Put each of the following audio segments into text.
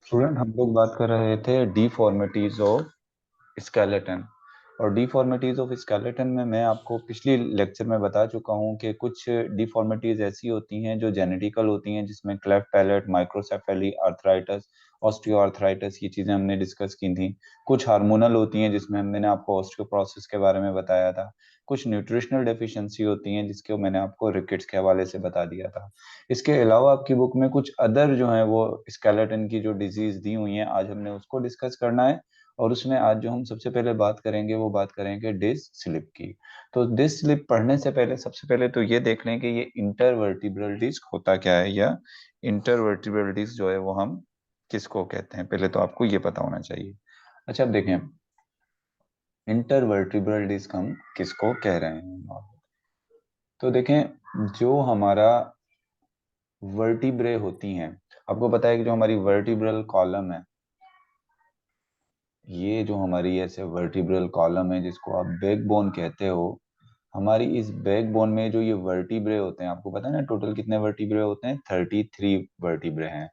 Student, हम लोग बात कर रहे थे डिफॉर्मिटीज ऑफ स्केलेटन। और डिफॉर्मिटीज ऑफ स्केलेटन में मैं आपको पिछली लेक्चर में बता चुका हूं कि कुछ डिफॉर्मिटीज ऐसी होती हैं जो जेनेटिकल होती हैं, जिसमें cleft palate, microcephaly, arthritis, osteoarthritis, ये चीजें हमने डिस्कस की थी। कुछ हार्मोनल होती हैं, जिसमें मैंने आपको ऑस्टियोप्रोसिस के बारे में बताया था। कुछ न्यूट्रिशनल डेफिशिएंसी होती हैं, जिसके मैंने आपको रिकेट्स के हवाले से बता दिया था। इसके अलावा आपकी बुक में कुछ अदर जो है वो स्केलेटन की जो डिजीज दी हुई हैं, आज हमने उसको डिस्कस करना है। और उसमें आज जो हम सबसे पहले बात करेंगे वो बात करेंगे डिस्क स्लिप की। तो डिस्क स्लिप पढ़ने से पहले सबसे पहले तो ये देख लें कि ये इंटरवर्टिब्रल डिस्क होता क्या है, या इंटरवर्टिब्रल डिस्क जो है वो हम किसको कहते हैं, पहले तो आपको ये पता होना चाहिए। अच्छा, अब देखें इंटरवर्टिब्रल डिस्क हम किसको कह रहे हैं। तो देखें, जो हमारा वर्टिब्रे होती हैं, आपको पता है कि जो हमारी वर्टिब्रल कॉलम है, ये जो हमारी ऐसे वर्टिब्रल कॉलम है जिसको आप बैकबोन कहते हो, हमारी इस बैकबोन में जो ये वर्टिब्रे होते हैं, आपको पता है ना टोटल कितने वर्टिब्रे होते हैं? 33 वर्टिब्रे हैं।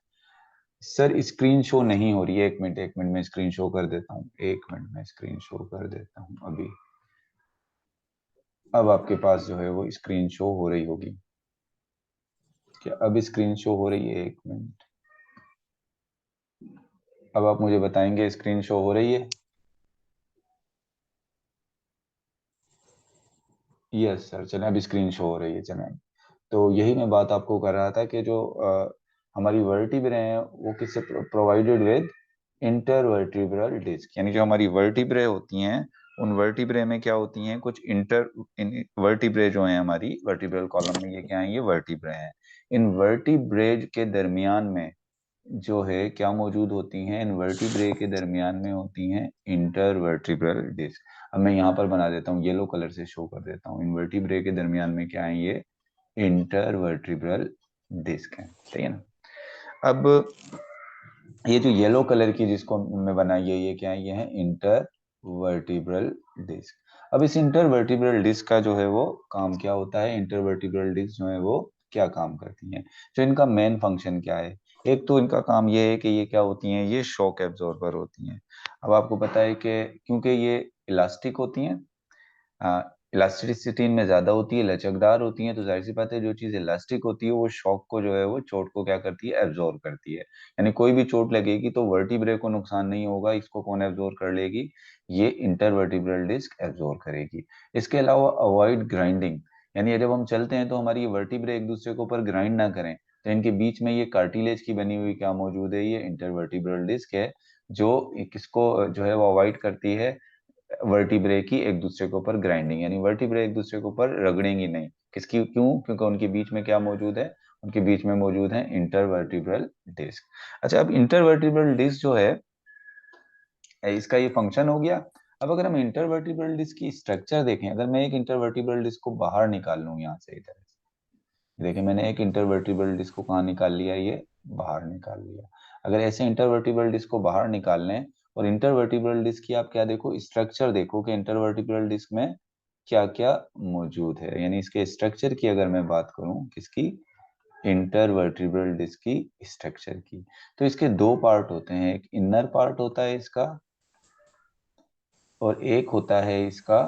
सर स्क्रीन शो नहीं हो रही है, एक मिनट में स्क्रीन शो कर देता हूँ, एक मिनट में स्क्रीन शो कर देता हूँ अभी। अब आपके पास जो है वो स्क्रीन शो हो रही होगी क्या? अब स्क्रीन शो हो रही है? एक मिनट, अब आप मुझे बताएंगे स्क्रीन शो हो रही है? यस सर, चलें, अब स्क्रीन शो हो रही है, चलें। तो यही मैं बात आपको कर रहा था कि जो हमारी वर्टिब्रे हैं वो किससे प्रोवाइडेड विद इंटरवर्टिब्रल डिस्क, यानी जो हमारी वर्टिब्रे होती हैं, उन वर्टिब्रे में क्या होती हैं, कुछ इंटर वर्टिब्रे जो हैं हमारी वर्टिब्रल कॉलम में, ये क्या है? ये वर्टिब्रे हैं। इन वर्टिब्रे के दरमियान में जो है क्या मौजूद होती हैं? इन वर्टिब्रे के दरमियान में होती हैं इंटरवर्टिब्रल डिस्क। अब मैं यहाँ पर बना देता हूँ, येलो कलर से शो कर देता हूँ। इन वर्टिब्रे के दरमियान में क्या है? ये इंटरवर्टिब्रल डिस्क है, ठीक है ना। अब ये जो येलो कलर की जिसको मैं बनाई है, ये क्या है? ये है इंटरवर्टिब्रल डिस्क। अब इस इंटरवर्टिब्रल डिस्क का जो है वो काम क्या होता है? इंटरवर्टिब्रल डिस्क जो है वो क्या काम करती हैं, जो इनका मेन फंक्शन क्या है? एक तो इनका काम ये है कि ये क्या होती हैं? ये शॉक एब्जॉर्बर होती हैं। अब आपको पता है कि क्योंकि ये इलास्टिक होती हैं, इलास्टिसिटी इनमें ज्यादा होती है, लचकदार होती है, तो जाहिर सी बात है जो चीज इलास्टिक होती है वो शॉक को जो है वो चोट को क्या करती है? एब्जॉर्ब करती है। यानी कोई भी चोट लगेगी तो वर्टिब्रे को नुकसान नहीं होगा, इसको कौन एब्जॉर्ब कर लेगी? ये इंटरवर्टिब्रल डिस्क एब्जॉर्ब करेगी। इसके अलावा अवॉइड ग्राइंडिंग, यानी जब हम चलते हैं तो हमारी ये वर्टिब्रे एक दूसरे के ऊपर ग्राइंड ना करें, तो इनके बीच में ये कार्टिलेज की बनी हुई क्या मौजूद है? ये इंटरवर्टिब्रल डिस्क है, जो किसको जो है वो अवॉइड करती है? वर्टिब्रे की एक दूसरे के ऊपर ग्राइंडिंग, यानी वर्टिब्रे एक दूसरे के ऊपर रगड़ेंगी नहीं। किसकी? क्यों? क्योंकि उनके बीच में क्या मौजूद है? उनके बीच में मौजूद है इंटरवर्टिब्रल डिस्क। अच्छा, अब इंटरवर्टिब्रल डिस्क जो है, इसका ये फंक्शन हो गया। अब अगर हम इंटरवर्टिब्रल डिस्क की स्ट्रक्चर देखें, अगर मैं एक इंटरवर्टिब्रल डिस्क को बाहर निकाल लूं यहाँ से, इधर से देखिए, मैंने एक इंटरवर्टिब्रल डिस्क को कहाँ निकाल लिया? ये बाहर निकाल लिया। अगर ऐसे इंटरवर्टिब्रल डिस्क को बाहर निकाल लें, और इंटरवर्टिब्रल डिस्क की आप क्या देखो? स्ट्रक्चर देखो कि इंटरवर्टिब्रल डिस्क में क्या क्या मौजूद है। यानी इसके स्ट्रक्चर की अगर मैं बात करूं, किसकी? इंटरवर्टिब्रल डिस्क की स्ट्रक्चर की, तो इसके दो पार्ट होते हैं। एक इनर पार्ट होता है इसका, और एक होता है इसका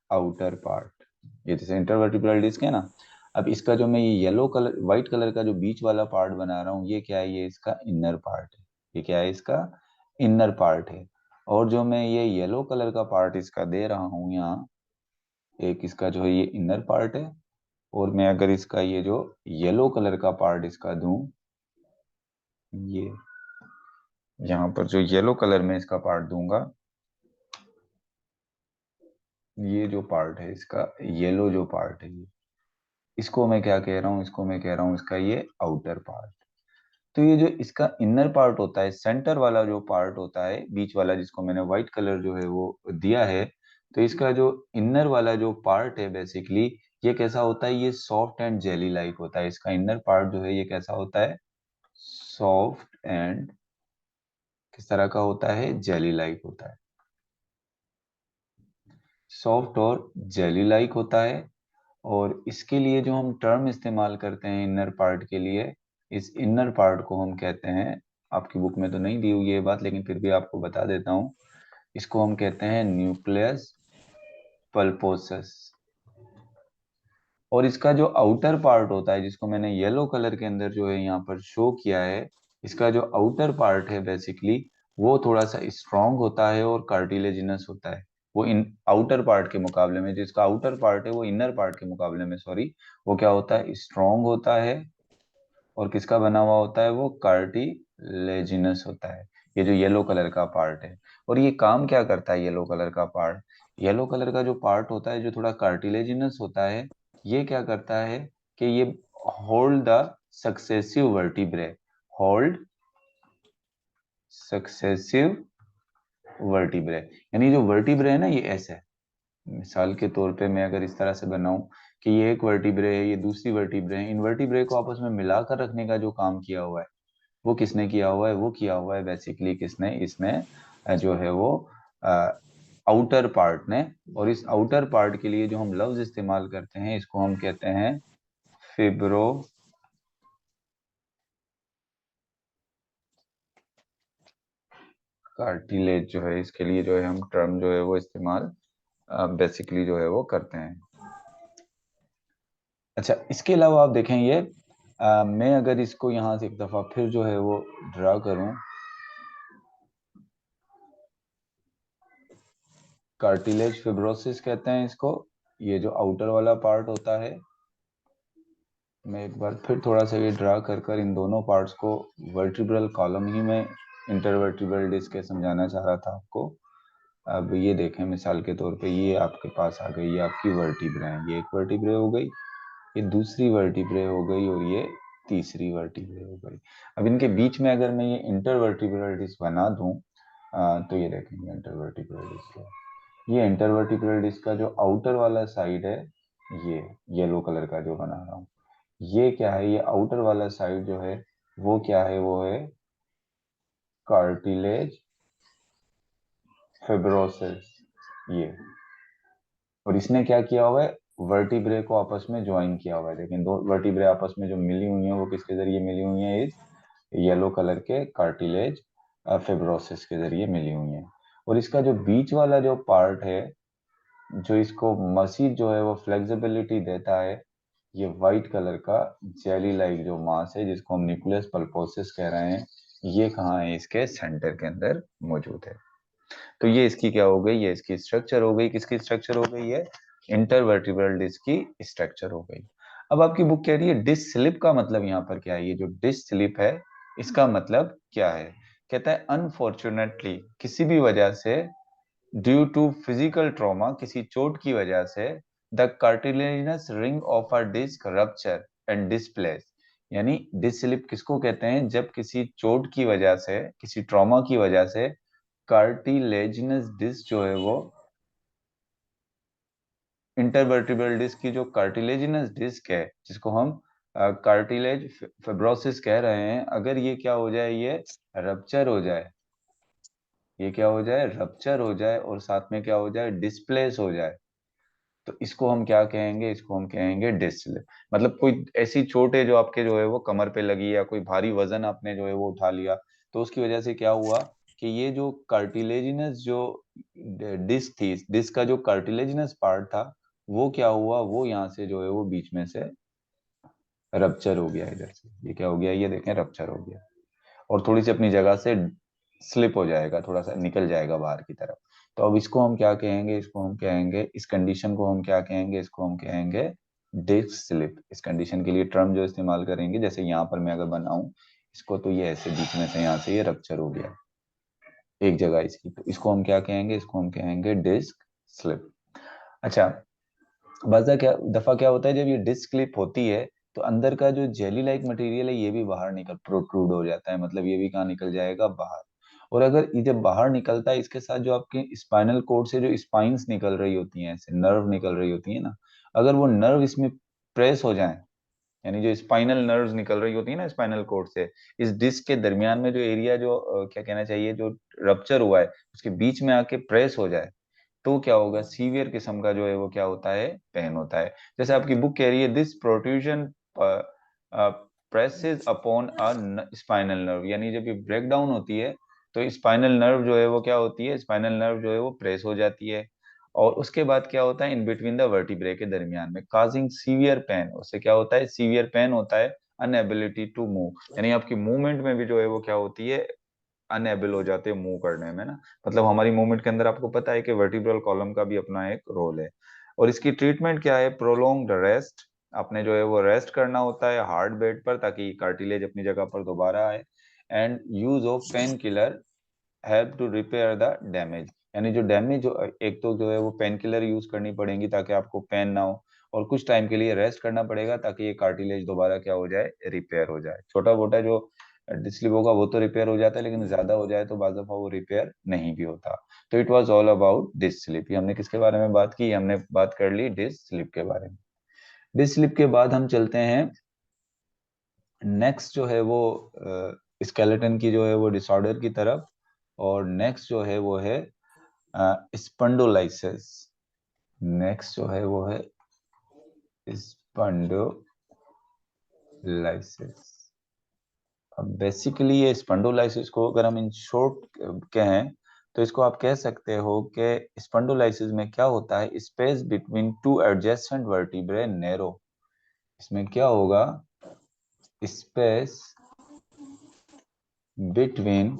आउटर पार्ट। ये जैसे इंटरवर्टिब्रल डिस्क है ना, अब इसका जो मैं ये येलो कलर व्हाइट कलर का जो बीच वाला पार्ट बना रहा हूँ, ये क्या है? ये इसका इनर पार्ट है। ये क्या है? इसका इनर पार्ट है। और जो मैं ये येलो कलर का पार्ट इसका दे रहा हूँ यहाँ, एक इसका जो है ये इनर पार्ट है। और मैं अगर इसका ये जो येलो कलर का पार्ट इसका दूं, ये यहाँ पर जो येलो कलर में इसका पार्ट दूंगा, ये जो पार्ट है इसका येलो जो पार्ट है, ये इसको मैं क्या कह रहा हूँ? इसको मैं कह रहा हूँ इसका ये आउटर पार्ट। तो ये जो इसका इनर पार्ट होता है, सेंटर वाला जो पार्ट होता है, बीच वाला जिसको मैंने व्हाइट कलर जो है वो दिया है, तो इसका जो इनर वाला जो पार्ट है बेसिकली, ये कैसा होता है? ये सॉफ्ट एंड जेली लाइक होता है। इसका इनर पार्ट जो है ये कैसा होता है? सॉफ्ट एंड किस तरह का होता है? जेली लाइक होता है। सॉफ्ट और जेली लाइक होता है। और इसके लिए जो हम टर्म इस्तेमाल करते हैं इनर पार्ट के लिए, इस इनर पार्ट को हम कहते हैं आपकी बुक में तो नहीं दी हुई है ये बात, लेकिन फिर भी आपको बता देता हूँ। इसको हम कहते हैं न्यूक्लियस पल्पोसस। और इसका जो आउटर पार्ट होता है, जिसको मैंने येलो कलर के अंदर जो है यहाँ पर शो किया है, इसका जो आउटर पार्ट है बेसिकली वो थोड़ा सा स्ट्रॉन्ग होता है और कार्टिलेजिनस होता है। वो इन आउटर पार्ट के मुकाबले में, जिसका आउटर पार्ट है वो इनर पार्ट के मुकाबले में, सॉरी, वो क्या होता है, स्ट्रॉन्ग होता है। और किसका बना हुआ होता है, वो कार्टिलेजिनस होता है, ये जो येलो कलर का पार्ट है। और ये काम क्या करता है येलो कलर का पार्ट? येलो कलर का जो पार्ट होता है, जो थोड़ा कार्टिलेजिनस होता है, ये क्या करता है कि ये hold the successive vertebrae, hold successive vertebrae. यानी जो वर्टिब्रे है ना, ये ऐसे है। मिसाल के तौर पे मैं अगर इस तरह से बनाऊं कि ये एक वर्टिब्रे है, ये दूसरी वर्टिब्रे है, इन वर्टिब्रे को आपस में मिलाकर रखने का जो काम किया हुआ है, वो किसने किया हुआ है? वो किया हुआ है बेसिकली किसने? इसने जो है वो आउटर पार्ट ने। और इस आउटर पार्ट के लिए जो हम लफ्ज इस्तेमाल करते हैं, इसको हम कहते हैं फिब्रो कार्टिलेज जो है, इसके लिए जो है हम टर्म जो है वो इस्तेमाल बेसिकली जो है वो करते हैं। अच्छा, इसके अलावा आप देखें ये मैं अगर इसको यहाँ से एक दफा फिर जो है वो ड्रा करूं, कार्टिलेज फिब्रोसिस कहते हैं इसको। ये जो आउटर वाला पार्ट होता है, मैं एक बार फिर थोड़ा सा ये ड्रा कर कर इन दोनों पार्ट्स को वर्टिब्रल कॉलम ही में इंटरवर्टिब्रल डिस्क के समझाना चाह रहा था आपको। अब ये देखें मिसाल के तौर पे, ये आपके पास आ गई, ये आपकी वर्टिब्रे है, ये एक वर्टिब्रे हो गई, ये दूसरी वर्टिब्रे हो गई, और ये तीसरी वर्टिब्रे हो गई। अब इनके बीच में अगर मैं ये इंटरवर्टिब्रल डिस्क बना दूं, तो ये देखेंगे इंटरवर्टिब्रल डिस्क है। ये इंटरवर्टिब्रल डिस्क का जो आउटर वाला साइड है, ये येलो कलर का जो बना रहा हूँ, ये क्या है? ये आउटर वाला साइड जो है वो क्या है? वो है कार्टिलेज फिब्रोसिस, ये। और इसने क्या किया हुआ है? वर्टिब्रे को आपस में ज्वाइन किया हुआ है। लेकिन दो वर्टिब्रे आपस में जो मिली हुई हैं, वो किसके जरिए मिली हुई हैं? इस येलो कलर के कार्टिलेज फिब्रोसिस के जरिए मिली हुई हैं। और इसका जो बीच वाला जो पार्ट है, जो इसको मसीज जो है वो फ्लेक्सिबिलिटी देता है, ये व्हाइट कलर का जेली लाइक जो मास है, जिसको हम न्यूक्लियस पल्पोसिस कह रहे हैं, ये कहाँ है? इसके सेंटर के अंदर मौजूद है। तो ये इसकी क्या हो गई? ये इसकी स्ट्रक्चर हो गई। किसकी स्ट्रक्चर हो गई? ये इंटरवर्टिब्रल डिस्क की स्ट्रक्चर हो गई। अब आपकी बुक कह रही है डिस्क स्लिप का मतलब यहाँ पर क्या है? ये जो डिस्क स्लिप है, इसका मतलब क्या है? कहता है अनफॉर्चुनेटली, किसी भी वजह से, ड्यू टू फिजिकल ट्रॉमा, किसी चोट की वजह से, the cartilaginous ring of a disc rupture and displace. यानी डिस्क स्लिप किसको कहते हैं? जब किसी चोट की वजह से, किसी ट्रॉमा की वजह से कार्टिलेजिनस डिस्क जो है वो, इंटरवर्टिब्रल डिस्क की जो कार्टिलेजिनस डिस्क है, जिसको हम कार्टिलेज फिब्रोसिस कह रहे हैं, अगर ये क्या हो जाए? ये रप्चर हो जाए, ये क्या हो जाए? रप्चर हो जाए, और साथ में क्या हो जाए? डिस्प्लेस हो जाए, तो इसको हम क्या कहेंगे? इसको हम कहेंगे डिस्क स्लिप। मतलब कोई ऐसी चोट है जो आपके जो है वो कमर पे लगी, या कोई भारी वजन आपने जो है वो उठा लिया, तो उसकी वजह से क्या हुआ कि ये जो कार्टिलेजिनस जो डिस्क थी, इस डिस्क का जो कार्टिलेजिनस पार्ट था, वो क्या हुआ? वो यहाँ से जो है वो बीच में से रप्चर हो गया, इधर से ये क्या हो गया? ये देखें, रप्चर हो गया, और थोड़ी सी अपनी जगह से स्लिप हो जाएगा, थोड़ा सा निकल जाएगा बाहर की तरफ। तो अब इसको हम क्या कहेंगे? इसको हम कहेंगे, इस कंडीशन को हम क्या कहेंगे? इसको हम कहेंगे डिस्क स्लिप। इस कंडीशन के लिए टर्म जो इस्तेमाल करेंगे, जैसे यहाँ पर मैं अगर बनाऊं इसको, तो ये ऐसे बीच में से यहाँ से ये रप्चर हो गया एक जगह इसकी, तो इसको हम क्या कहेंगे? इसको हम कहेंगे डिस्क स्लिप। अच्छा, बाजा क्या दफा क्या होता है, जब ये डिस्क स्लिप होती है, तो अंदर का जो जेली लाइक मटेरियल है, ये भी बाहर निकल प्रोट्रूड हो जाता है, मतलब ये भी कहाँ निकल जाएगा? बाहर। और अगर ये जब बाहर निकलता है, इसके साथ जो आपके स्पाइनल कोड से जो स्पाइंस निकल रही होती हैं, ऐसे नर्व निकल रही होती है ना, अगर वो नर्व इसमें प्रेस हो जाए, यानी जो स्पाइनल नर्व्स निकल रही होती है ना स्पाइनल कोड से, इस डिस्क के दरमियान में जो एरिया जो क्या कहना चाहिए, जो रप्चर हुआ है, उसके बीच में आके प्रेस हो जाए, तो क्या होगा? सीवियर किस्म का जो है वो क्या होता है? पेन होता है। जैसे आपकी बुक कह रही है, this protrusion presses upon a spinal nerve, यानी जब ये ब्रेक डाउन होती है तो स्पाइनल नर्व जो है वो क्या होती है, स्पाइनल नर्व जो है वो प्रेस हो जाती है, और उसके बाद क्या होता है, इन बिटवीन द वर्टिब्रे के दरमियान में, काजिंग सीवियर पेन, उससे क्या होता है, सीवियर पेन होता है, अनएबिलिटी टू मूव, यानी आपकी मूवमेंट में भी जो है वो क्या होती है, अनएबल हो जाते हैं मूव करने में ना। मतलब हमारी मूवमेंट के अंदर आपको पता है कि वर्टिब्रल कॉलम का भी अपना एक रोल है। और इसकी ट्रीटमेंट क्या है, प्रोलॉन्ग्ड रेस्ट, आपने जो है वो रेस्ट करना होता है हार्ड बेड पर ताकि कार्टिलेज अपनी जगह पर दोबारा आए, and use of pain killer help to repair the damage, यानी जो डैमेज हो, एक तो जो है वो पेन किलर यूज करनी पड़ेगी ताकि आपको पेन ना हो, और कुछ टाइम के लिए रेस्ट करना पड़ेगा ताकि ये कार्टिलेज दोबारा क्या हो जाए, रिपेयर हो जाए। छोटा मोटा जो डिस्लिप होगा वो तो रिपेयर हो जाता है, लेकिन ज्यादा हो जाए तो बाज़ दफा वो रिपेयर नहीं भी होता। तो it was all about disc slip. हमने किसके बारे में बात की, हमने बात कर ली डिस्क स्लिप के बारे में। डिस्क स्लिप के बाद हम चलते हैं नेक्स्ट जो है वो स्केलेटन की जो है वो डिसऑर्डर की तरफ, और नेक्स्ट जो है वो है स्पंडोलाइसिस। नेक्स्ट जो है वो है स्पंडोलाइसिस। अब बेसिकली ये स्पंडोलाइसिस को अगर हम इन शॉर्ट कहें तो इसको आप कह सकते हो कि स्पंडोलाइसिस में क्या होता है, space between two adjacent vertebrae narrow. इसमें क्या होगा, space between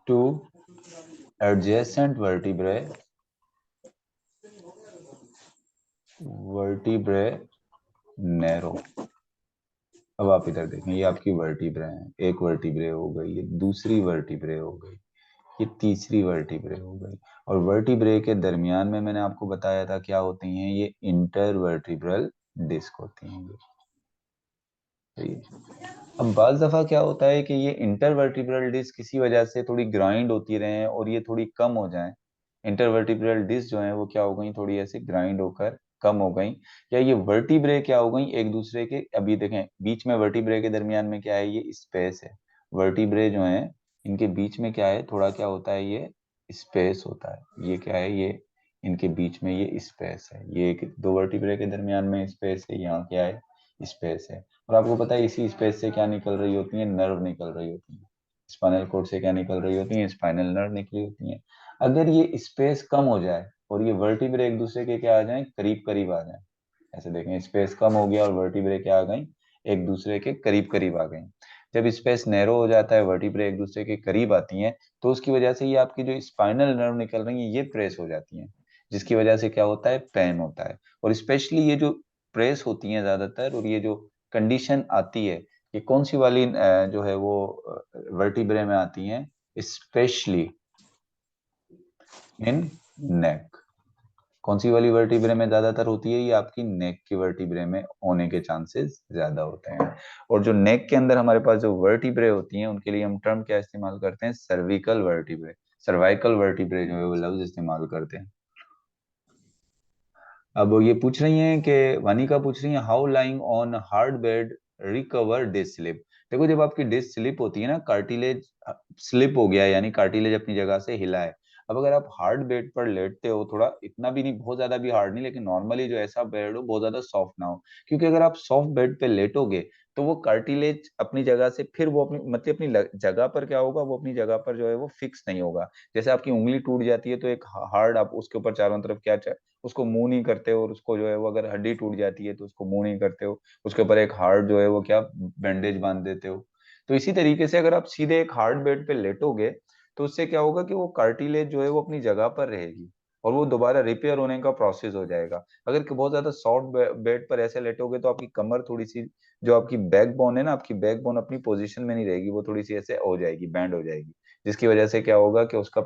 two adjacent vertebrae narrow. अब आप इधर देखें, ये आपकी वर्टिब्रे हैं, एक वर्टिब्रे हो गई, ये दूसरी वर्टिब्रे हो गई, ये तीसरी वर्टिब्रे हो गई, और वर्टिब्रे के दरमियान में मैंने आपको बताया था क्या होती हैं, ये इंटर वर्टिब्रल डिस्क होती हैं ये। सही है। अब बाज दफा क्या होता है कि ये इंटरवर्टिब्रल डिस्क किसी वजह से थोड़ी ग्राइंड होती रहे और ये थोड़ी कम हो जाए, इंटरवर्टिब्रल डिस्क जो है वो क्या हो गई, थोड़ी ऐसे ग्राइंड होकर कम हो गई, या ये वर्टिब्रे क्या हो गई एक दूसरे के, अभी देखें बीच में वर्टिब्रे के दरमियान में क्या है, ये स्पेस है, वर्टिब्रे जो है इनके बीच में क्या है, थोड़ा क्या होता है, ये स्पेस होता है, ये क्या है, ये इनके बीच में ये स्पेस है, ये एक दो वर्टिब्रे के दरमियान में स्पेस है, यहाँ क्या है, स्पेस है। और आपको पता है इसी स्पेस से क्या निकल रही होती है, नर्व निकल रही होती है, स्पाइनल कोड से क्या निकल रही होती है, स्पाइनल नर्व निकली होती है। अगर ये स्पेस कम हो जाए और ये वर्टिब्रे एक दूसरे के क्या आ जाए, करीब करीब आ जाए, ऐसे देखें स्पेस कम हो गया और वर्टिब्रे क्या आ गई, एक दूसरे के करीब करीब आ गई। जब स्पेस नैरो हो जाता है, वर्टिब्रे एक दूसरे के करीब आती हैं, तो उसकी वजह से ये आपकी जो स्पाइनल नर्व निकल रही है ये प्रेस हो जाती हैं, जिसकी वजह से क्या होता है, पेन होता है। और स्पेशली ये जो प्रेस होती हैं ज्यादातर, और ये जो कंडीशन आती है, ये कौन सी वाली जो है वो वर्टिब्रे में आती हैं, स्पेशली इन नेक। कौन सी वाली वर्टिब्रे में ज्यादातर होती है, ये आपकी नेक की वर्टिब्रे में होने के चांसेस ज्यादा होते हैं। और जो नेक के अंदर हमारे पास जो वर्टिब्रे होती हैं उनके लिए हम टर्म क्या इस्तेमाल करते हैं, सर्विकल वर्टिब्रे, सर्वाइकल वर्टिब्रे जो है वो लफ्ज इस्तेमाल करते हैं। अब ये पूछ रही हैं कि वानिका पूछ रही है, how lying on hard bed recover disc slip. देखो जब आपकी डिस्क स्लिप होती है ना, कार्टिलेज स्लिप हो गया यानी कार्टिलेज अपनी जगह से हिला है। अब अगर आप हार्ड बेड पर लेटते हो, थोड़ा इतना भी नहीं, बहुत ज्यादा भी हार्ड नहीं, लेकिन नॉर्मली जो ऐसा बेड हो बहुत ज्यादा सॉफ्ट ना हो, क्योंकि अगर आप सॉफ्ट बेड पे लेटोगे तो वो कार्टिलेज अपनी जगह से फिर वो अपनी मतलब अपनी जगह पर क्या होगा, वो अपनी जगह पर जो है वो फिक्स नहीं होगा। जैसे आपकी उंगली टूट जाती है तो एक हार्ड, आप उसके ऊपर चारों तरफ क्या, उसको मूव नहीं करते हो, और उसको जो है वो अगर हड्डी टूट जाती है तो उसको मूव नहीं करते हो, उसके ऊपर एक हार्ड जो है वो क्या, बैंडेज बांध देते हो। तो इसी तरीके से अगर आप सीधे एक हार्ड बेड पे लेटोगे तो उससे क्या होगा कि वो कार्टिलेज जो है वो अपनी जगह पर रहेगी, और वो दोबारा रिपेयर होने का प्रोसेस हो जाएगा। अगर कि बहुत ज्यादा सॉफ्ट बेड पर ऐसे लेटोगे तो आपकी कमर थोड़ी सी, जो आपकी बैकबोन है ना, आपकी बैकबोन अपनी पोजीशन में नहीं रहेगी, वो थोड़ी सी ऐसे हो जाएगी, बैंड हो जाएगी, जिसकी वजह से क्या होगा कि उसका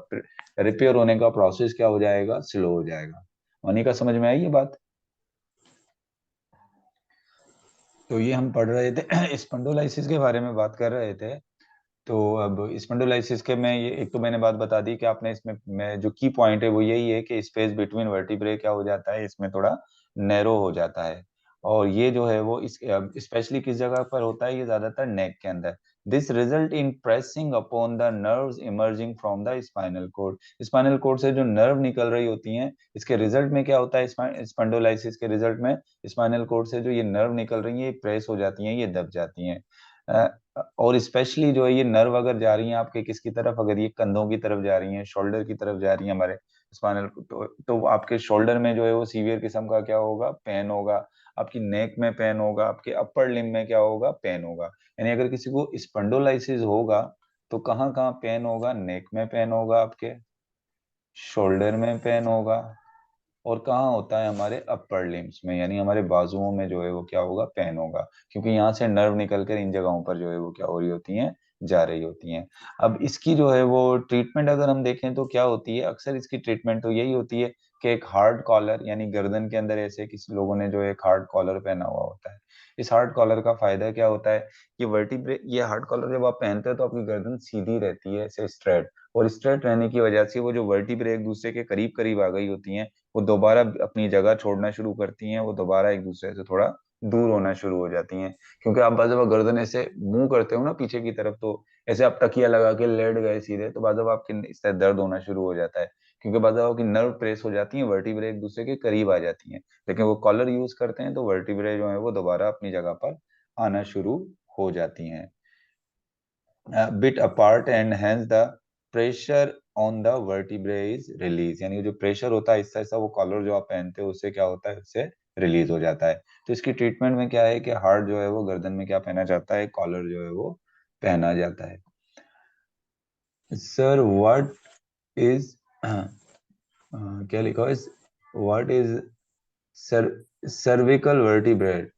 रिपेयर होने का प्रोसेस क्या हो जाएगा, स्लो हो जाएगा। मनी का समझ में आई ये बात। तो ये हम पढ़ रहे थे स्पंडोलाइसिस के बारे में बात कर रहे थे। तो अब स्पंडोलाइसिस के में ये एक तो मैंने बात बता दी कि आपने इसमें में जो की पॉइंट है वो यही है कि स्पेस बिटवीन वर्टिब्रे क्या हो जाता है, इसमें थोड़ा नैरो हो जाता है। और ये जो है वो इस स्पेशली किस जगह पर होता है, ये ज्यादातर नेक के अंदर। This result in pressing upon the nerves emerging from the spinal cord. Spinal cord से जो नर्व निकल रही होती हैं, इसके रिजल्ट में क्या होता है, स्पॉन्डिलोलाइसिस के रिजल्ट में स्पाइनल कोड से जो ये नर्व निकल रही है, ये प्रेस हो जाती हैं, ये दब जाती हैं। और स्पेशली जो है ये नर्व अगर जा रही हैं आपके किसकी तरफ, अगर ये कंधों की तरफ जा रही हैं, शोल्डर की तरफ जा रही हैं हमारे स्पाइनल, तो आपके शोल्डर में जो है वो सीवियर किस्म का क्या होगा, पेन होगा। आपकी नेक में पेन होगा, आपके अपर लिम्ब में क्या होगा, पेन होगा। यानी अगर किसी को स्पंडोलाइसिस होगा तो कहाँ कहाँ पेन होगा, नेक में पेन होगा, आपके शोल्डर में पेन होगा, और कहाँ होता है, हमारे अपर लिम्स में, यानी हमारे बाजुओं में जो है वो क्या होगा, पेन होगा, क्योंकि यहाँ से नर्व निकलकर इन जगहों पर जो है वो क्या हो रही होती हैं, जा रही होती हैं। अब इसकी जो है वो ट्रीटमेंट अगर हम देखें तो क्या होती है, अक्सर इसकी ट्रीटमेंट तो यही होती है कि एक हार्ड कॉलर, यानी गर्दन के अंदर ऐसे किसी लोगों ने जो एक हार्ड कॉलर पहना हुआ होता है। इस हार्ड कॉलर का फायदा क्या होता है, ये वर्टिब्रे, ये हार्ड कॉलर जब आप पहनते हो तो आपकी गर्दन सीधी रहती है, ऐसे स्ट्रेट, और स्ट्रेट रहने की वजह से वो जो वर्टिब्रे एक दूसरे के करीब करीब आ गई होती हैं, वो दोबारा अपनी जगह छोड़ना शुरू करती हैं, वो दोबारा एक दूसरे से थोड़ा दूर होना शुरू हो जाती हैं। क्योंकि आप बार बार गर्दन ऐसे मुंह करते हो ना पीछे की तरफ, तो ऐसे आप तकिया लगा के लेट गए सीधे, तो बार आपके इससे दर्द होना शुरू हो जाता है, क्योंकि बार आपकी नर्व प्रेस हो जाती है, वर्टिब्रे एक दूसरे के करीब आ जाती हैं। लेकिन वो कॉलर यूज करते हैं तो वर्टिब्रे जो है वो दोबारा अपनी जगह पर आना शुरू हो जाती हैं, bit apart, and hence the pressure on the vertebrae is release, यानी जो प्रेशर होता है इससे ऐसा वो कॉलर जो आप पहनते हो उससे क्या होता है, उससे रिलीज हो जाता है। तो इसकी ट्रीटमेंट में क्या है कि हार्ट जो है वो गर्दन में क्या पहना जाता है, कॉलर जो है वो पहना जाता है। सर व्हाट इज क्या लिखा है, what is sir cervical vertebrate,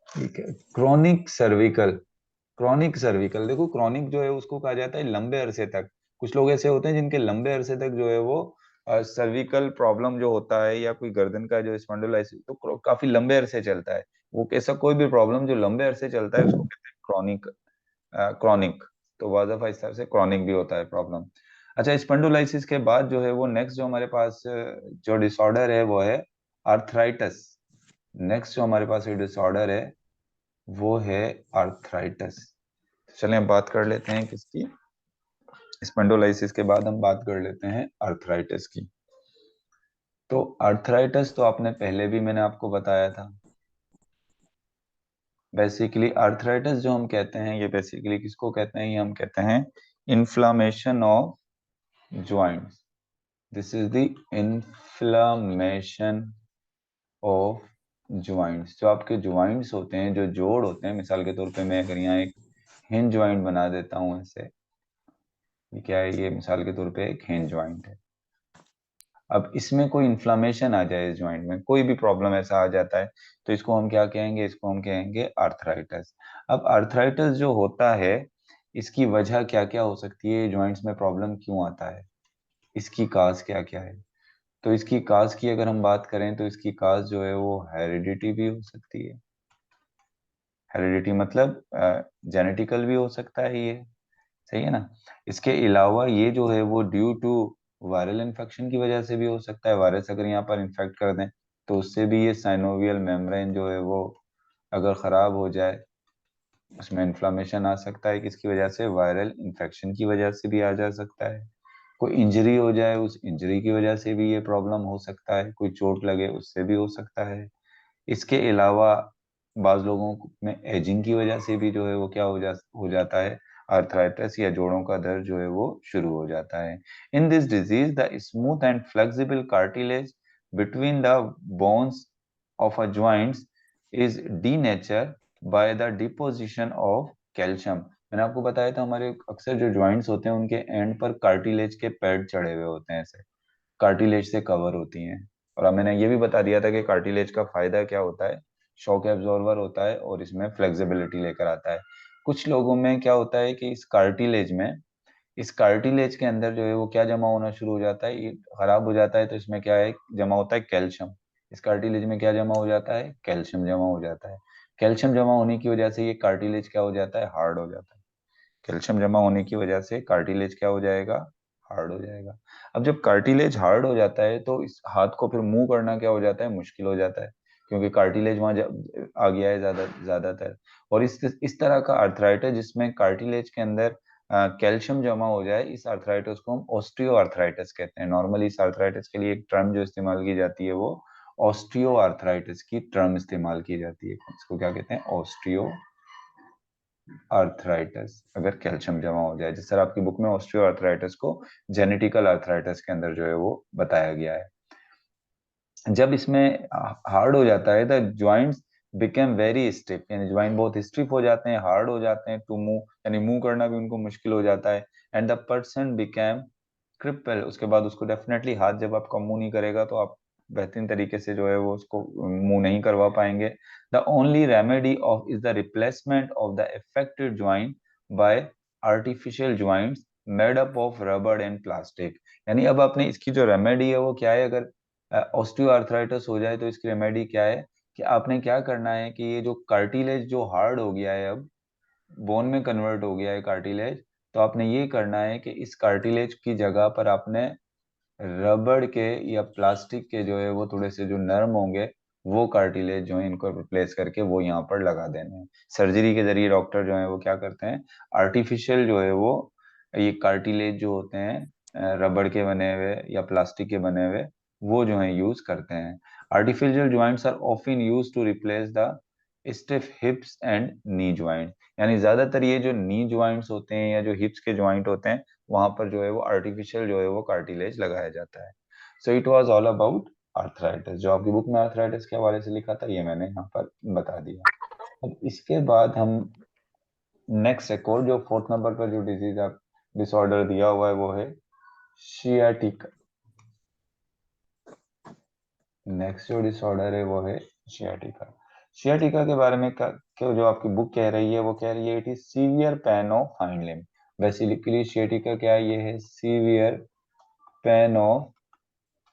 ठीक है, क्रॉनिक सर्विकल, क्रॉनिक सर्विकल, देखो क्रॉनिक जो है उसको कहा जाता है लंबे अरसे तक। कुछ लोग ऐसे होते हैं जिनके लंबे अरसे तक जो है वो सर्विकल प्रॉब्लम जो होता है, या कोई गर्दन का जो स्पॉन्डिलोलाइसिस, तो काफी लंबे अरसे चलता है। वो ऐसा कोई भी प्रॉब्लम जो लंबे अरसे चलता है उसको कहते हैं क्रॉनिक, क्रॉनिक। तो वाजफा इस तरह से क्रॉनिक भी होता है प्रॉब्लम। अच्छा, स्पॉन्डिलोलाइसिस के बाद जो है वो नेक्स्ट जो हमारे पास जो डिसऑर्डर है वो है आर्थराइटिस। नेक्स्ट जो हमारे पास ये डिसऑर्डर है वो है आर्थराइटिस। चलिए हम बात कर लेते हैं किसकी, स्पॉन्डिलोलाइसिस के बाद हम बात कर लेते हैं आर्थराइटिस की। तो आर्थराइटिस तो आपने पहले भी मैंने आपको बताया था। बेसिकली आर्थराइटिस जो हम कहते हैं, ये बेसिकली किसको कहते हैं, ये हम कहते हैं inflammation of joints. This is the inflammation of joints. जो आपके ज्वाइंट्स होते हैं, जो जोड़ होते हैं, मिसाल के तौर पे मैं अगर यहाँ एक हिंज ज्वाइंट बना देता हूँ ऐसे, ये क्या है, ये मिसाल के तौर पे एक हिंज ज्वाइंट है। अब इसमें कोई इन्फ्लामेशन आ जाए, इस ज्वाइंट में कोई भी प्रॉब्लम ऐसा आ जाता है, तो इसको हम क्या कहेंगे, इसको हम कहेंगे आर्थराइटिस। अब आर्थराइटिस जो होता है, इसकी वजह क्या क्या हो सकती है, ज्वाइंट्स में प्रॉब्लम क्यों आता है, इसकी काज क्या क्या है। तो इसकी काज की अगर हम बात करें तो इसकी काज जो है वो हेरिडिटी भी हो सकती है। हेरिडिटी मतलब जेनेटिकल भी हो सकता है ये, सही है ना। इसके अलावा ये जो है वो ड्यू टू वायरल इन्फेक्शन की वजह से भी हो सकता है, वायरस अगर यहाँ पर इन्फेक्ट कर दें तो उससे भी ये साइनोवियल मेम्ब्रेन जो है वो अगर खराब हो जाए, उसमें इन्फ्लामेशन आ सकता है, किसकी वजह से, वायरल इन्फेक्शन की वजह से भी आ जा सकता है। कोई इंजरी हो जाए, उस इंजरी की वजह से भी ये प्रॉब्लम हो सकता है, कोई चोट लगे उससे भी हो सकता है। इसके अलावा बाज लोगों में एजिंग की वजह से भी जो है वो क्या हो जाता है, आर्थराइटिस या जोड़ों का दर्द जो है वो शुरू हो जाता है। In this disease the smooth and flexible cartilage between the bones of a joints is denature by the deposition of calcium. मैंने आपको बताया था हमारे अक्सर जो जॉइंट्स होते हैं उनके एंड पर कार्टिलेज के पैड चढ़े हुए होते हैं, ऐसे कार्टिलेज से कवर होती हैं। और अब मैंने ये भी बता दिया था कि कार्टिलेज का फायदा क्या होता है, शॉक एब्जॉर्बर होता है और इसमें फ्लेक्सिबिलिटी लेकर आता है। कुछ लोगों में क्या होता है कि इस कार्टिलेज के अंदर जो है वो क्या जमा होना शुरू हो जाता है, ये खराब हो जाता है, तो इसमें क्या है, जमा होता है कैल्शियम। इस कार्टिलेज में क्या जमा हो जाता है, कैल्शियम जमा हो जाता है। कैल्शियम जमा होने की वजह से ये कार्टिलेज क्या हो जाता है, हार्ड हो जाता है। कैल्शियम जमा होने की वजह से कार्टिलेज क्या हो जाएगा, हार्ड हो जाएगा। अब जब कार्टिलेज हार्ड हो जाता है तो इस हाथ को फिर मूव करना क्या हो जाता है, मुश्किल हो जाता है, क्योंकि कार्टिलेज वहां आ गया है ज्यादातर। और इस तरह का आर्थराइटिस जिसमें कार्टिलेज के अंदर कैल्शियम जमा हो जाए, इस आर्थराइटिस को हम ऑस्टियो आर्थराइटिस कहते हैं। नॉर्मली इस आर्थराइटिस के लिए एक टर्म जो इस्तेमाल की जाती है वो ऑस्टियो आर्थराइटिस की टर्म इस्तेमाल की जाती है। इसको क्या कहते हैं, ऑस्टियो आर्थराइटिस, अगर कैल्शियम जमा हो जाए। जिस तरह आपकी बुक में ऑस्टियो आर्थराइटिस को जेनेटिकल आर्थराइटिस के अंदर जो है वो बताया गया है। जब इसमें हार्ड हो जाता है the joints became very stiff, यानी ज्वाइंट बहुत स्टिफ हो जाते हैं, हार्ड हो जाते हैं टू मूव, यानी मूव करना भी उनको मुश्किल हो जाता है। And the person became cripple, उसके बाद उसको डेफिनेटली हाथ जब आपका मूव नहीं करेगा तो आप बेहतरीन तरीके से जो है वो उसको मूव नहीं करवा पाएंगे। The only remedy of is the replacement of the affected joint bye artificial joints made up of rubber and plastic. यानी अब आपने इसकी जो रेमेडी है वो क्या है, अगर ऑस्टियोआर्थराइटिस हो जाए तो इसकी रेमेडी क्या है, कि आपने क्या करना है कि ये जो कार्टिलेज जो हार्ड हो गया है, अब बोन में कन्वर्ट हो गया है कार्टिलेज, तो आपने ये करना है कि इस कार्टिलेज की जगह पर आपने रबड़ के या प्लास्टिक के जो है वो थोड़े से जो नर्म होंगे वो कार्टिलेज जो है इनको रिप्लेस करके वो यहाँ पर लगा देने हैं। सर्जरी के जरिए डॉक्टर जो है वो क्या करते हैं, आर्टिफिशियल जो है वो ये कार्टिलेज जो होते हैं रबड़ के बने हुए या प्लास्टिक के बने हुए, वो जो है यूज करते हैं। Artificial joints are often use to replace the stiff hips and knee joint, यानी ज्यादातर ये जो नी ज्वाइंट्स होते हैं या जो हिप्स के ज्वाइंट होते हैं वहां पर जो है वो आर्टिफिशियल जो है वो कार्टिलेज लगाया जाता है। So it was all about arthritis. जो आपकी बुक में आर्थराइटिस के हवाले से लिखा था ये मैंने यहाँ पर बता दिया। अब इसके बाद हम नेक्स्ट एक और जो फोर्थ नंबर पर जो डिजीज आप डिसऑर्डर दिया हुआ है वो है शियाटिका। नेक्स्ट जो डिसऑर्डर है वो है शियाटिका। शियाटिका के बारे में जो आपकी बुक कह रही है वो कह रही है it is severe pain of hind limb. Basically sciatica क्या है, ये है severe pain of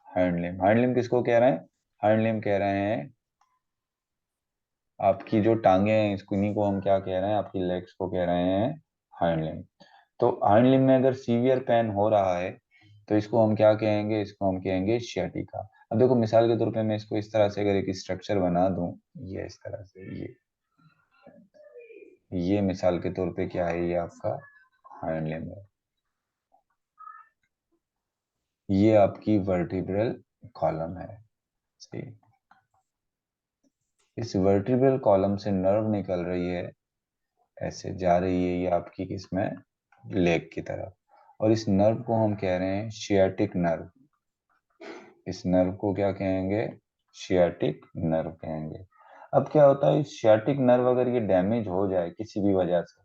hind limb. Hind limb किसको कह रहे हैं, हाइंड लिम्ब कह रहे हैं आपकी जो टांगे हैं, इसको इन्हीं को हम क्या कह रहे हैं, आपकी लेग्स को कह रहे हैं हाइंड लिम्ब। तो हाइंड लिम्ब में अगर सीवियर पेन हो रहा है तो इसको हम क्या कहेंगे, इसको हम कहेंगे शियाटिका। अब देखो मिसाल के तौर पे मैं इसको इस तरह से अगर एक स्ट्रक्चर बना दूं, ये इस तरह से, ये मिसाल के तौर पे क्या है, ये आपका हाइंड लिम्ब है, ये आपकी वर्टिब्रल कॉलम है। सही, इस वर्टिब्रल कॉलम से नर्व निकल रही है, ऐसे जा रही है ये आपकी किसमें, लेग की तरफ, और इस नर्व को हम कह रहे हैं शियाटिक नर्व। इस नर्व को क्या कहेंगे, शियाटिक नर्व कहेंगे। अब क्या होता है, इस शियाटिक नर्व अगर ये डैमेज हो जाए किसी भी वजह से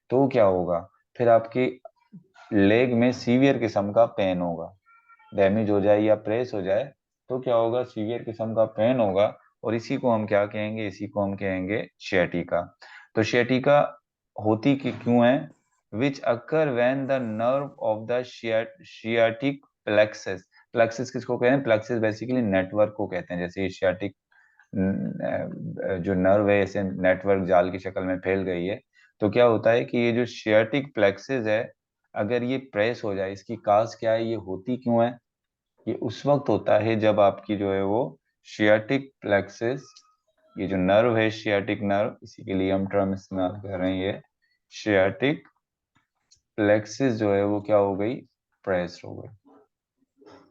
तो क्या होगा, फिर आपकी लेग में सीवियर किस्म का पेन होगा। डैमेज हो जाए या प्रेस हो जाए तो क्या होगा, सीवियर किस्म का पेन होगा, और इसी को हम क्या कहेंगे, इसी को हम कहेंगे शियाटिका। तो शियाटिका होती कि क्यों है, which occur when the nerve of the sciatic plexus. Plexus किसको कहते हैं, प्लेक्सस बेसिकली नेटवर्क को कहते हैं। जैसे शियाटिक जो नर्व है ऐसे नेटवर्क जाल की शक्ल में फैल गई है, तो क्या होता है कि ये जो शियाटिक प्लेक्सस है अगर ये प्रेस हो जाए, इसकी काज क्या है, ये होती क्यों है, ये उस वक्त होता है जब आपकी जो है वो शियाटिक प्लेक्सस, ये जो नर्व है शियाटिक नर्व, इसी के लिए हम टर्म इस्तेमाल कर रहे हैं, ये शियाटिक प्लेक्सस जो है वो क्या हो गई, प्रेस हो गई,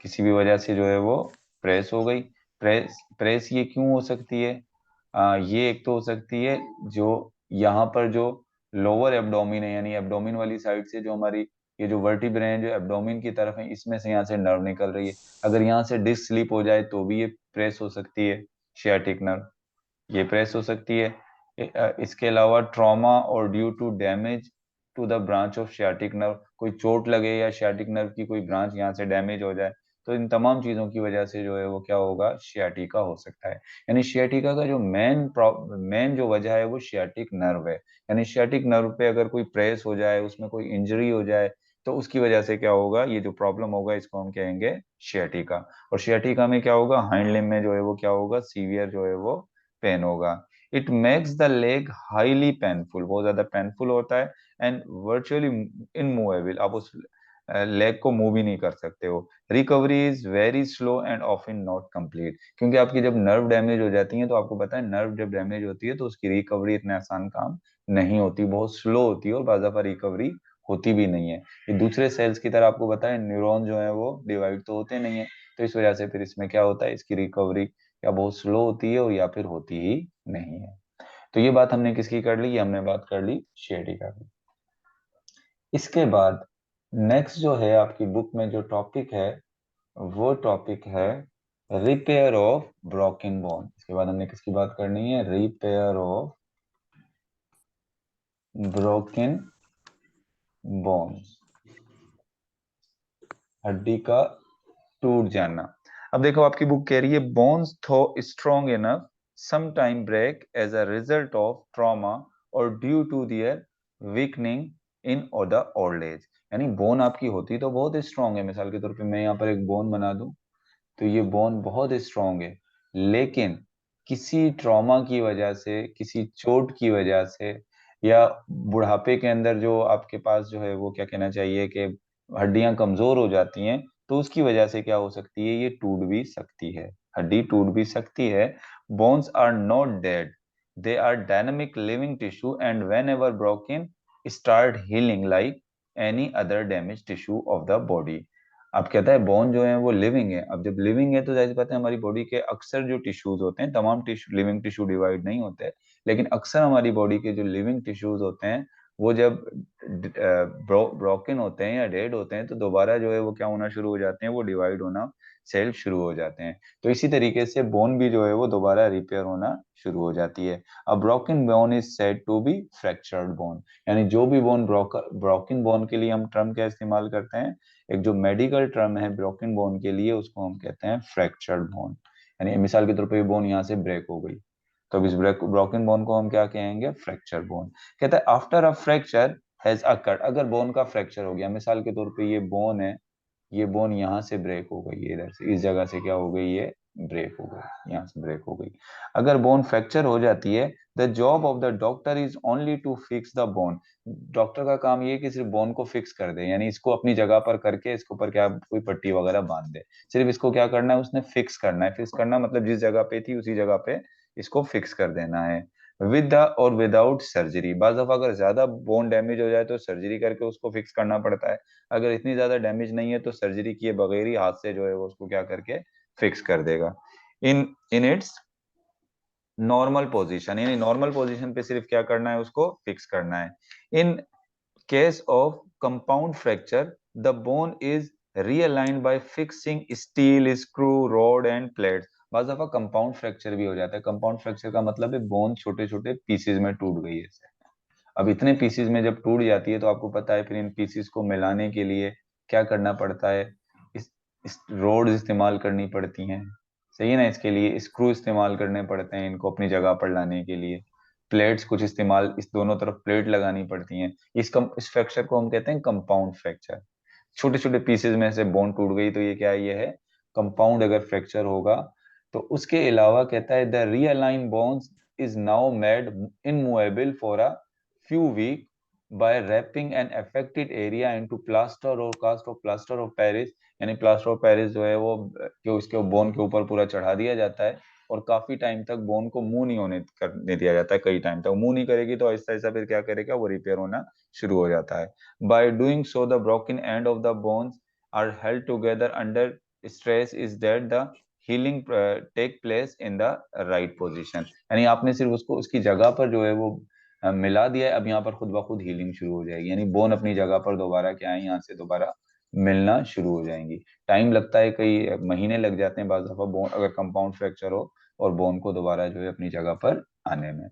किसी भी वजह से जो है वो प्रेस हो गई। प्रेस प्रेस ये क्यों हो सकती है, ये एक तो हो सकती है जो यहाँ पर जो लोअर एब्डोमिन है, यानी एब्डोमिन वाली साइड से जो हमारी ये जो वर्टिब्रे हैं जो एब्डोमिन की तरफ है, इसमें से यहाँ से नर्व निकल रही है, अगर यहाँ से डिस्क स्लिप हो जाए तो भी ये प्रेस हो सकती है, शियाटिक नर्व ये प्रेस हो सकती है। इसके अलावा ट्रॉमा और due to damage to the branch of sciatic nerve, कोई चोट लगे या शियाटिक नर्व की कोई ब्रांच यहाँ से डैमेज हो जाए, तो इन तमाम चीजों की वजह से जो है वो क्या होगा, शियाटिका हो सकता है। यानी शियाटिका का जो मेन जो वजह है वो शियाटिक नर्व है। यानी शियाटिक नर्व पे अगर कोई प्रेस हो जाए, उसमें कोई इंजरी हो जाए, तो उसकी वजह से क्या होगा, ये जो प्रॉब्लम होगा इसको हम कहेंगे शियाटिका। और शियाटिका में क्या होगा, हाइंड लिम्ब में जो है वो क्या होगा, सीवियर जो है वो पेन होगा। It makes the leg highly painful, बहुत ज्यादा पेनफुल होता है, एंड वर्चुअली इनमूवेबल। आप उस लेग को मूव ही नहीं कर सकते हो। Recovery is very slow and often not complete, क्योंकि आपकी जब नर्व डैमेज हो जाती है तो आपको पता है नर्व जब डैमेज होती है तो उसकी रिकवरी इतने आसान काम नहीं होती, बहुत स्लो होती है और बाज़ दफा रिकवरी होती भी नहीं है। ये दूसरे सेल्स की तरह आपको पता है न्यूरॉन जो है वो डिवाइड तो होते नहीं है, तो इस वजह से फिर इसमें क्या होता है, इसकी रिकवरी या बहुत स्लो होती है और या फिर होती ही नहीं है। तो ये बात हमने किसकी कर ली, ये हमने बात कर ली शेडिका की। इसके बाद नेक्स्ट जो है आपकी बुक में जो टॉपिक है वो टॉपिक है रिपेयर ऑफ ब्रोकन बोन। इसके बाद हमने किसकी बात करनी है, रिपेयर ऑफ ब्रोकन बोन्स, हड्डी का टूट जाना। अब देखो आपकी बुक कह रही है bones though strong enough sometime break as a result of trauma और due to their weakening in the old age. यानी बोन आपकी होती तो बहुत स्ट्रॉन्ग है, मिसाल के तौर पे मैं यहाँ पर एक बोन बना दूं तो ये बोन बहुत स्ट्रॉन्ग है, लेकिन किसी ट्रॉमा की वजह से, किसी चोट की वजह से, या बुढ़ापे के अंदर जो आपके पास जो है वो क्या कहना चाहिए कि हड्डियां कमजोर हो जाती हैं, तो उसकी वजह से क्या हो सकती है, ये टूट भी सकती है, हड्डी टूट भी सकती है। Bones are not dead, they are dynamic living tissue and whenever broken start healing like any other damage tissue of the body. अब कहता है बोन जो है वो लिविंग है। अब जब लिविंग है तो जाहिर बात है हमारी बॉडी के अक्सर जो टिश्यूज होते हैं, तमाम टिश्यू लिविंग टिश्यू डिवाइड नहीं होते, लेकिन अक्सर हमारी बॉडी के जो लिविंग टिश्यूज होते हैं वो जब ब्रोकन होते हैं या डेड होते हैं तो दोबारा जो है वो क्या होना शुरू हो जाते हैं, वो डिवाइड होना सेल्फ शुरू हो जाते हैं। तो इसी तरीके से बोन भी जो है वो दोबारा रिपेयर होना शुरू हो जाती है। अब broken bone is said to be fractured bone, यानी जो भी बोन ब्रोकन बोन के लिए हम टर्म क्या इस्तेमाल करते हैं, एक जो मेडिकल टर्म है ब्रोकन बोन के लिए उसको हम कहते हैं फ्रैक्चर्ड बोन। यानी मिसाल के तौर पर बोन यहाँ से ब्रेक हो गई तो अब इस ब्रोकन बोन को हम क्या कहेंगे, फ्रैक्चर बोन। कहता है after a fracture has occurred, अगर बोन का फ्रैक्चर हो गया, मिसाल के तौर पे ये बोन है, ये बोन यहाँ से ब्रेक हो गई है, इधर से इस जगह से क्या हो गई, ये ब्रेक हो गई, यहाँ से ब्रेक हो गई। अगर बोन फ्रैक्चर हो जाती है, the job of the doctor is only to fix the bone, doctor का काम ये है कि सिर्फ बोन को फिक्स कर दे, यानी इसको अपनी जगह पर करके इसके ऊपर क्या कोई पट्टी वगैरह बांध दे, सिर्फ इसको क्या करना है, उसने फिक्स करना है। फिक्स करना मतलब जिस जगह पे थी उसी जगह पे इसको फिक्स कर देना है, विद द और विदाउट सर्जरी। बाज दफा अगर ज्यादा बोन डैमेज हो जाए तो सर्जरी करके उसको फिक्स करना पड़ता है, अगर इतनी ज्यादा डैमेज नहीं है तो सर्जरी किए बगैर ही हाथ से जो है वो उसको क्या करके फिक्स कर देगा। In in its normal position, यानी नॉर्मल पोजीशन पे सिर्फ क्या करना है, उसको फिक्स करना है। In case of compound fracture the bone is realigned by fixing steel screw rod and plates. बाज़ दफा कंपाउंड फ्रैक्चर भी हो जाता है। कंपाउंड फ्रैक्चर का मतलब है बोन छोटे छोटे पीसेज में टूट गई है। अब इतने पीसेज में जब टूट जाती है तो आपको पता है फिर इन पीसेज को मिलाने के लिए क्या करना पड़ता है, इस रोड इस्तेमाल करनी पड़ती हैं, सही है ना, इसके लिए स्क्रू इस्तेमाल करने पड़ते हैं इनको अपनी जगह पर लाने के लिए, प्लेट्स कुछ इस्तेमाल, इस दोनों तरफ प्लेट लगानी पड़ती हैं। इस फ्रैक्चर को हम कहते हैं कंपाउंड फ्रैक्चर। छोटे छोटे पीसेज में से बोन टूट गई तो ये क्या है, ये है कंपाउंड अगर फ्रैक्चर होगा। तो उसके अलावा कहता है the realign bones is now made immovable for a few weeks by wrapping an affected area into plaster or cast of plaster of Paris। यानी प्लास्टर ऑफ पेरिस जो है वो कि उसके बोन के ऊपर पूरा चढ़ा दिया जाता है और काफी टाइम तक बोन को मूव नहीं होने करने दिया जाता है, कई टाइम तक मूव नहीं करेगी तो ऐसा ऐसा फिर क्या करेगा, वो रिपेयर होना शुरू हो जाता है। By doing so the broken end of the bones are held together under stress is that the healing take place in the right position. यानी आपने सिर्फ उसको उसकी जगह पर जो है वो मिला दिया है, अब यहाँ पर खुद ब खुद हीलिंग शुरू हो जाएगी, यानी बोन अपनी जगह पर दोबारा क्या है, यहाँ से दोबारा मिलना शुरू हो जाएंगी। टाइम लगता है, कई महीने लग जाते हैं बाज दफा बोन अगर कंपाउंड फ्रैक्चर हो और बोन को दोबारा जो है अपनी जगह पर आने में।